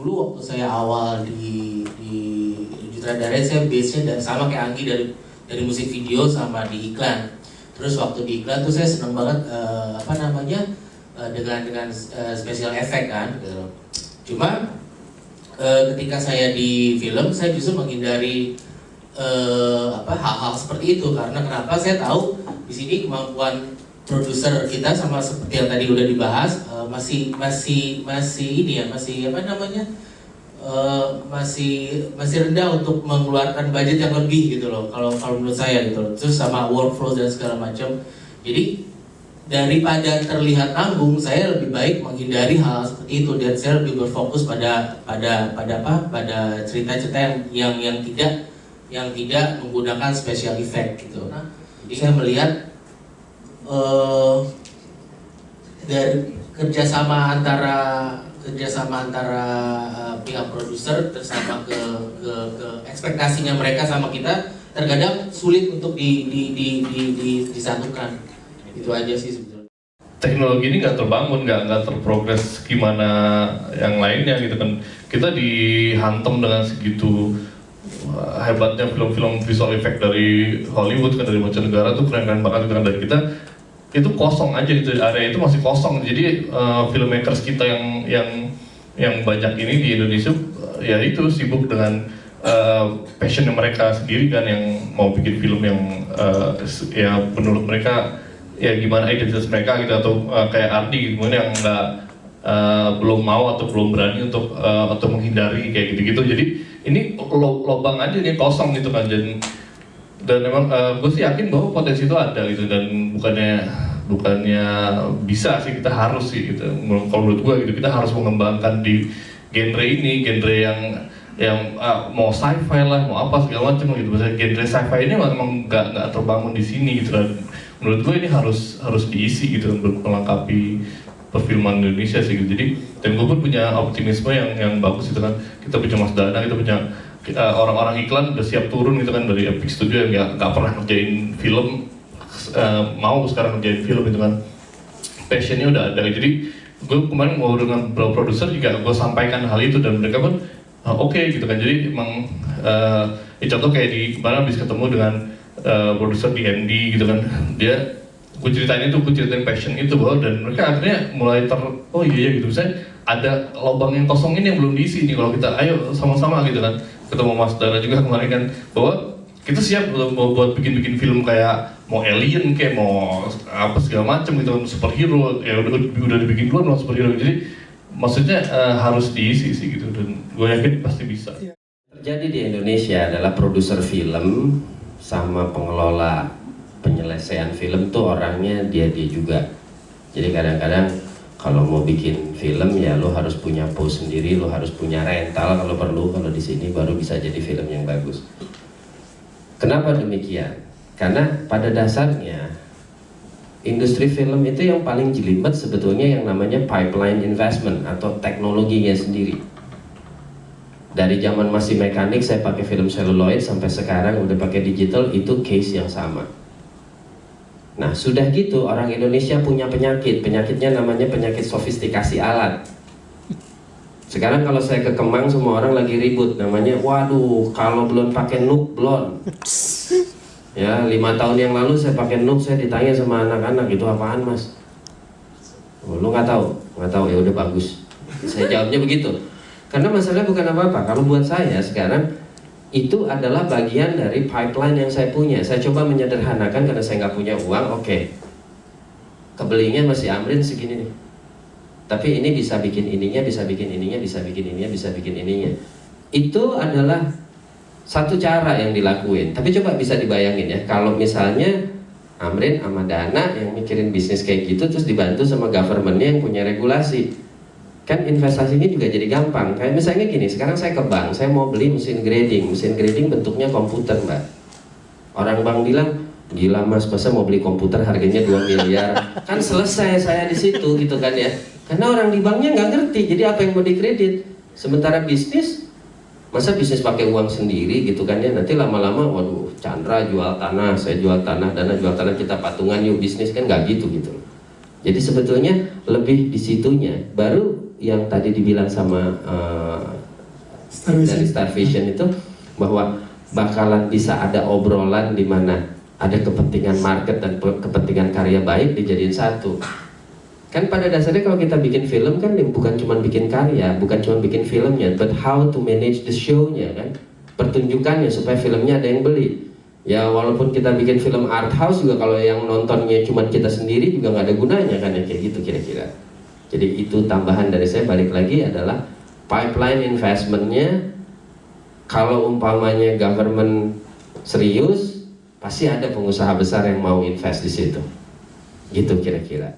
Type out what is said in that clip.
dulu waktu saya awal di sutradarai, saya base-nya sama kayak Anggi dari musik video sama di iklan. Terus waktu di iklan tuh saya seneng banget dengan special effect kan gitu. Cuma ketika saya di film, saya justru menghindari hal-hal seperti itu. Karena kenapa? Saya tahu di sini kemampuan produser kita sama seperti yang tadi udah dibahas masih rendah untuk mengeluarkan budget yang lebih gitu loh, kalau menurut saya gitu loh. Terus sama workflow dan segala macam. Jadi daripada terlihat tanggung, saya lebih baik menghindari hal seperti itu dan saya lebih berfokus pada cerita-cerita yang tidak menggunakan special effect gitu. Nah, jadi saya melihat dari kerjasama antara pihak produser bersama ke ekspektasinya mereka sama kita terkadang sulit untuk disatukan. Itu aja sih sebetulnya. Teknologi ini nggak terbangun, nggak terprogres gimana yang lainnya gitu kan. Kita dihantam dengan segitu hebatnya film-film visual effect dari Hollywood kan, dari mancanegara tuh keren-keren banget gitu kan. Dari kita itu kosong aja, itu area itu masih kosong. Jadi filmmakers kita yang banyak ini di Indonesia ya itu sibuk dengan passionnya mereka sendiri kan, yang mau bikin film yang ya menurut mereka ya gimana identitas mereka gitu, atau kayak Ardi gitu yang nggak belum mau atau belum berani untuk menghindari kayak gitu-gitu. Jadi ini lobang aja nih, kosong gitu kan. Dan memang gue sih yakin bahwa potensi itu ada gitu, dan bukannya bisa sih, kita harus sih gitu. Kalau menurut gue gitu, kita harus mengembangkan di genre ini, genre yang mau sci-fi lah, mau apa segala macam gitu. Misalnya genre sci-fi ini memang nggak terbangun di sini gitu, dan menurut gue ini harus diisi gitu untuk melengkapi perfilman Indonesia sih gitu. Jadi dan gue pun punya optimisme yang bagus gitu kan. Kita punya Mas Dana, kita punya orang-orang iklan udah siap turun gitu kan dari Epic Studio yang nggak pernah ngerjain film, mau sekarang ngerjain film gitu kan. Passionnya udah ada. Jadi gue kemarin mau dengan beberapa produser juga gue sampaikan hal itu, dan mereka pun oke gitu kan. Jadi emang contoh kayak di kemarin habis ketemu dengan produser di Andy gitu kan, gue ceritain passion itu bahwa, dan mereka akhirnya mulai oh iya gitu, misalnya ada lubang yang kosong ini yang belum diisi nih, kalau kita ayo sama-sama gitu kan. Ketemu Mas Dara juga kemarin kan, bahwa kita siap buat bikin film kayak mau alien kayak mau apa segala macam gitu, superhero ya udah dibikin duluan superhero. Jadi maksudnya harus diisi sih gitu, dan gue yakin pasti bisa. Terjadi di Indonesia adalah produser film sama pengelola penyelesaian film tuh orangnya dia juga. Jadi kadang-kadang kalau mau bikin film ya lo harus punya pos sendiri, lo harus punya rental kalau perlu, kalau di sini baru bisa jadi film yang bagus. Kenapa demikian? Karena pada dasarnya industri film itu yang paling jelimet sebetulnya yang namanya pipeline investment atau teknologinya sendiri. Dari zaman masih mekanik saya pakai film celluloid sampai sekarang udah pakai digital, itu case yang sama. Nah sudah gitu orang Indonesia punya penyakitnya namanya penyakit sofistikasi alat. Sekarang kalau saya ke Kemang semua orang lagi ribut namanya, waduh kalau belum pakai NUC belum. Ya 5 tahun yang lalu saya pakai NUC, saya ditanya sama anak-anak, itu apaan mas? Oh, lu nggak tahu ya udah bagus. Saya jawabnya begitu. Karena masalahnya bukan apa-apa. Kalau buat saya sekarang itu adalah bagian dari pipeline yang saya punya. Saya coba menyederhanakan karena saya nggak punya uang. Oke, kebelinya masih Amrin segini nih. Tapi ini bisa bikin ininya, bisa bikin ininya, bisa bikin ininya, bisa bikin ininya. Itu adalah satu cara yang dilakuin. Tapi coba bisa dibayangin ya, kalau misalnya Amrin sama Dana yang mikirin bisnis kayak gitu, terus dibantu sama governmentnya yang punya regulasi, kan investasinya juga jadi gampang. Kayak misalnya gini, sekarang saya ke bank, saya mau beli mesin grading bentuknya komputer mbak. Orang bank bilang, gila mas, masa mau beli komputer harganya 2 miliar? Kan selesai saya di situ gitu kan ya. Karena orang di banknya nggak ngerti, jadi apa yang mau dikredit. Sementara bisnis, masa bisnis pakai uang sendiri gitu kan ya. Nanti lama-lama, waduh Chandra jual tanah, saya jual tanah, Dana jual tanah, kita patungan yuk bisnis, kan nggak gitu. Jadi sebetulnya lebih di situnya. Baru yang tadi dibilang sama dari Star Vision itu, bahwa bakalan bisa ada obrolan di mana ada kepentingan market dan kepentingan karya baik dijadiin satu. Kan pada dasarnya kalau kita bikin film kan bukan cuma bikin karya, bukan cuma bikin filmnya, but how to manage the show-nya kan, pertunjukannya supaya filmnya ada yang beli. Ya walaupun kita bikin film art house juga kalau yang nontonnya cuma kita sendiri juga nggak ada gunanya kan, ya kayak gitu kira-kira. Jadi itu tambahan dari saya, balik lagi adalah pipeline investmentnya. Kalau umpamanya government serius, pasti ada pengusaha besar yang mau invest di situ. Gitu kira-kira.